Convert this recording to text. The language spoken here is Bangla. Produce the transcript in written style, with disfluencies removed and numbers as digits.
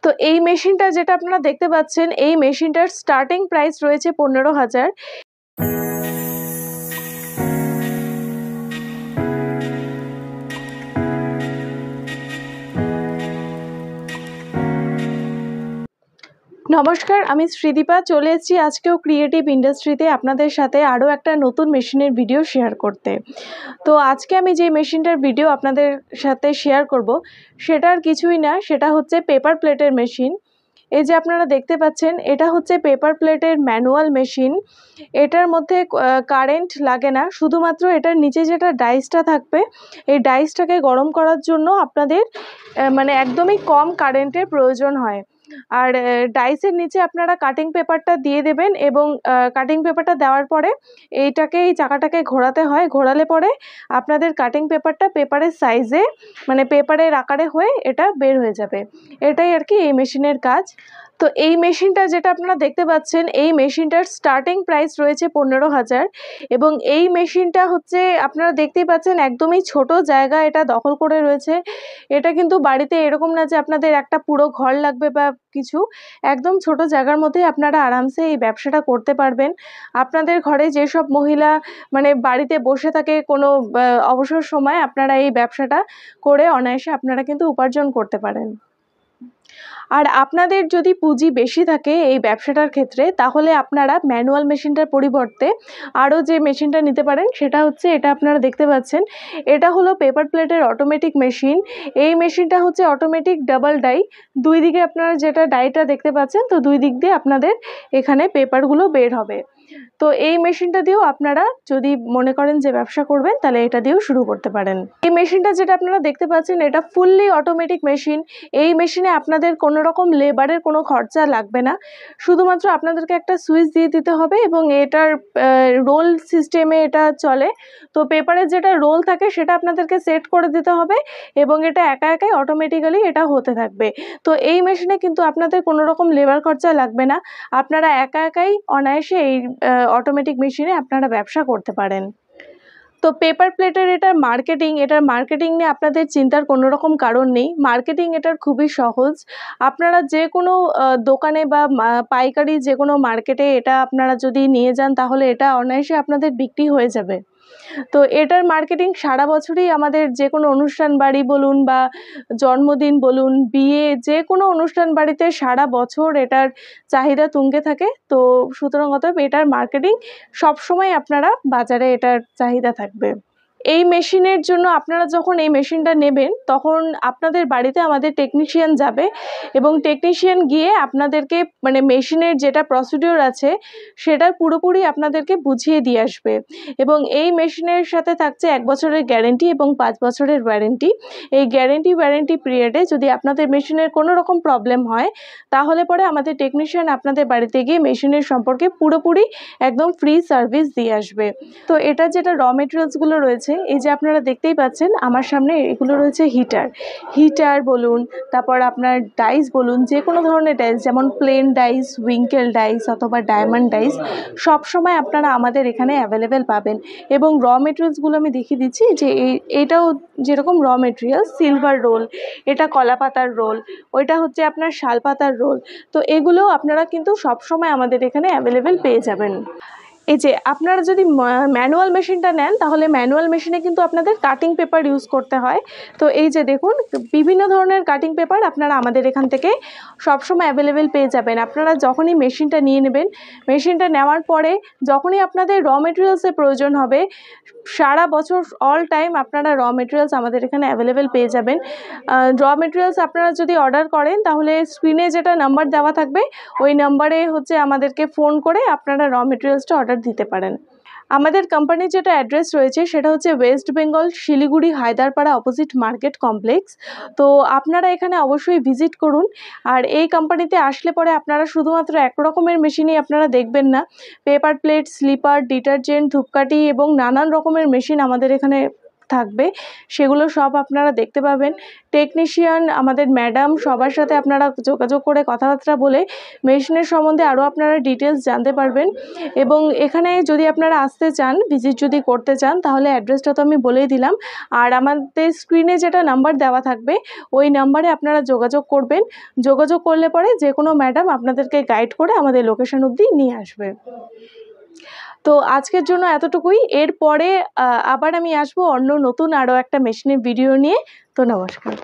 তো এই মেশিনটা যেটা আপনারা দেখতে পাচ্ছেন, এই মেশিনটার স্টার্টিং প্রাইস রয়েছে 15,000। নমস্কার, আমি শ্রীদীপা চলে এসেছি আজকেও ক্রিয়েটিভ ইন্ডাস্ট্রিতে আপনাদের সাথে আরও একটা নতুন মেশিনের ভিডিও শেয়ার করতে। তো আজকে আমি যে মেশিনটার ভিডিও আপনাদের সাথে শেয়ার করব সেটার কিছুই না, সেটা হচ্ছে পেপার প্লেটের মেশিন। এই যে আপনারা দেখতে পাচ্ছেন, এটা হচ্ছে পেপার প্লেটের ম্যানুয়াল মেশিন। এটার মধ্যে কারেন্ট লাগে না, শুধুমাত্র এটার নিচে যেটা ডাইসটা থাকবে, এই ডাইসটাকে গরম করার জন্য আপনাদের মানে একদমই কম কারেন্টের প্রয়োজন হয়। আর ডাইসের নিচে আপনারা কাটিং পেপারটা দিয়ে দেবেন এবং কাটিং পেপারটা দেওয়ার পরে এই চাকাটাকে ঘোরাতে হয়। ঘোরালে পরে আপনাদের কাটিং পেপারটা পেপারের সাইজে মানে পেপারের আকারে হয়ে এটা বের হয়ে যাবে। এটাই আর কি এই মেশিনের কাজ। তো এই মেশিনটা যেটা আপনারা দেখতে পাচ্ছেন, এই মেশিনটার স্টার্টিং প্রাইস রয়েছে 15,000 এবং এই মেশিনটা হচ্ছে আপনারা দেখতেই পাচ্ছেন একদমই ছোট জায়গা এটা দখল করে রয়েছে। এটা কিন্তু বাড়িতে এরকম না যে আপনাদের একটা পুরো ঘর লাগবে বা কিছু, একদম ছোট জায়গার মধ্যে আপনারা আরামসে এই ব্যবসাটা করতে পারবেন। আপনাদের ঘরে যেসব মহিলা মানে বাড়িতে বসে থাকে কোনো অবসর সময়, আপনারা এই ব্যবসাটা করে অনায়াসে আপনারা কিন্তু উপার্জন করতে পারেন। আর আপনাদের যদি পুঁজি বেশি থাকে এই ব্যবসাটার ক্ষেত্রে, তাহলে আপনারা ম্যানুয়াল মেশিনটার পরিবর্তে আরও যে মেশিনটা নিতে পারেন সেটা হচ্ছে এটা আপনারা দেখতে পাচ্ছেন। এটা হলো পেপার প্লেটের অটোমেটিক মেশিন। এই মেশিনটা হচ্ছে অটোমেটিক ডাবল ডাই। দুই দিকে আপনারা যেটা ডাইটা দেখতে পাচ্ছেন, তো দুই দিক দিয়ে আপনাদের এখানে পেপারগুলো বের হবে। তো এই মেশিনটা দিয়েও আপনারা যদি মনে করেন যে ব্যবসা করবেন, তাহলে এটা দিয়েও শুরু করতে পারেন। এই মেশিনটা যেটা আপনারা দেখতে পাচ্ছেন, এটা ফুললি অটোমেটিক মেশিন। এই মেশিনে আপনাদের কোনো রকম লেবারের কোনো খরচা লাগবে না, শুধুমাত্র আপনাদেরকে একটা সুইচ দিয়ে দিতে হবে এবং এটার রোল সিস্টেমে এটা চলে। তো পেপারের যেটা রোল থাকে সেটা আপনাদেরকে সেট করে দিতে হবে এবং এটা একা একাই অটোমেটিক্যালি এটা হতে থাকবে। তো এই মেশিনে কিন্তু আপনাদের কোনো রকম লেবার খরচা লাগবে না, আপনারা একা একাই অনায়াসে এই অটোমেটিক মেশিনে আপনারা ব্যবসা করতে পারেন। তো পেপার প্লেটের এটার মার্কেটিং নিয়ে আপনাদের চিন্তার কোনো রকম কারণ নেই। মার্কেটিং এটার খুবই সহজ। আপনারা যে কোনো দোকানে বা পাইকারি যে কোনো মার্কেটে এটা আপনারা যদি নিয়ে যান, তাহলে এটা অনায়াসে আপনাদের বিক্রি হয়ে যাবে। তো এটার মার্কেটিং সারা বছরই আমাদের যে কোনো অনুষ্ঠান বাড়ি বলুন বা জন্মদিন বলুন, বিয়ে, যে কোনো অনুষ্ঠান বাড়িতে সারা বছর এটার চাহিদা তুঙ্গে থাকে। তো সুতরাং অতএব এটার মার্কেটিং সবসময় আপনারা বাজারে এটার চাহিদা থাকবে। এই মেশিনের জন্য আপনারা যখন এই মেশিনটা নেবেন, তখন আপনাদের বাড়িতে আমাদের টেকনিশিয়ান যাবে এবং টেকনিশিয়ান গিয়ে আপনাদেরকে মানে মেশিনের যেটা প্রসিডিওর আছে সেটা পুরোপুরি আপনাদেরকে বুঝিয়ে দিয়ে আসবে। এবং এই মেশিনের সাথে থাকছে 1 বছরের গ্যারেন্টি এবং 5 বছরের ওয়ারেন্টি। এই ওয়ারেন্টি পিরিয়ডে যদি আপনাদের মেশিনের কোনো রকম প্রবলেম হয়, তাহলে পরে আমাদের টেকনিশিয়ান আপনাদের বাড়িতে গিয়ে মেশিনের সম্পর্কে পুরোপুরি একদম ফ্রি সার্ভিস দিয়ে আসবে। তো এটা যেটা র মেটেরিয়ালসগুলো রয়েছে, এই যে আপনারা দেখতেই পাচ্ছেন আমার সামনে, এগুলো রয়েছে হিটার বলুন, তারপর আপনার ডাইস বলুন, যে কোনো ধরনের ডাইস, যেমন প্লেন ডাইস, উইঙ্কেল ডাইস অথবা ডায়মন্ড ডাইস, সবসময় আপনারা আমাদের এখানে অ্যাভেলেবেল পাবেন। এবং র মেটেরিয়ালসগুলো আমি দেখিয়ে দিচ্ছি যে এইটাও যেরকম র মেটেরিয়ালস, সিলভার রোল, এটা কলা পাতার রোল, ওইটা হচ্ছে আপনার শাল পাতার রোল। তো এগুলোও আপনারা কিন্তু সবসময় আমাদের এখানে অ্যাভেলেবেল পেয়ে যাবেন। এই যে আপনারা যদি ম্যানুয়াল মেশিনটা নেন, তাহলে ম্যানুয়াল মেশিনে কিন্তু আপনাদের কাটিং পেপার ইউজ করতে হয়। তো এই যে দেখুন, বিভিন্ন ধরনের কাটিং পেপার আপনারা আমাদের এখান থেকে সবসময় অ্যাভেলেবেল পেয়ে যাবেন। আপনারা যখনই মেশিনটা নিয়ে নেবেন, মেশিনটা নেওয়ার পরে যখনই আপনাদের র মেটেরিয়ালসের প্রয়োজন হবে, সারা বছর অল টাইম আপনারা র মেটেরিয়ালস আমাদের এখানে অ্যাভেলেবেল পেয়ে যাবেন। র মেটেরিয়ালস আপনারা যদি অর্ডার করেন, তাহলে স্ক্রিনে যেটা নাম্বার দেওয়া থাকবে, ওই নাম্বারে হচ্ছে আমাদেরকে ফোন করে আপনারা র মেটেরিয়ালসটা অর্ডার দিতে পারেন। আমাদের কোম্পানির যেটা অ্যাড্রেস রয়েছে সেটা হচ্ছে West Bengal, Siliguri, Haiderpara, opposite market complex. তো আপনারা এখানে অবশ্যই ভিজিট করুন। আর এই কোম্পানিতে আসলে পরে আপনারা শুধুমাত্র এক রকমের মেশিনই আপনারা দেখবেন না, পেপার প্লেট, স্লিপার, ডিটারজেন্ট, ধূপকাঠি এবং নানান রকমের মেশিন আমাদের এখানে থাকবে, সেগুলো সব আপনারা দেখতে পাবেন। টেকনিশিয়ান, আমাদের ম্যাডাম, সবার সাথে আপনারা যোগাযোগ করে কথাবার্তা বলে মেশিনের সম্বন্ধে আরও আপনারা ডিটেলস জানতে পারবেন। এবং এখানে যদি আপনারা আসতে চান, ভিজিট যদি করতে চান, তাহলে অ্যাড্রেসটা তো আমি বলেই দিলাম। আর আমাদের স্ক্রিনে যেটা নাম্বার দেওয়া থাকবে ওই নাম্বারে আপনারা যোগাযোগ করবেন। যোগাযোগ করলে পরে যে কোনো ম্যাডাম আপনাদেরকে গাইড করে আমাদের লোকেশন অবধি নিয়ে আসবে। তো আজকের জন্য এতটুকুই। এরপরে আবার আমি আসবো অন্য নতুন আরও একটা মেশিনের ভিডিও নিয়ে। তো নমস্কার।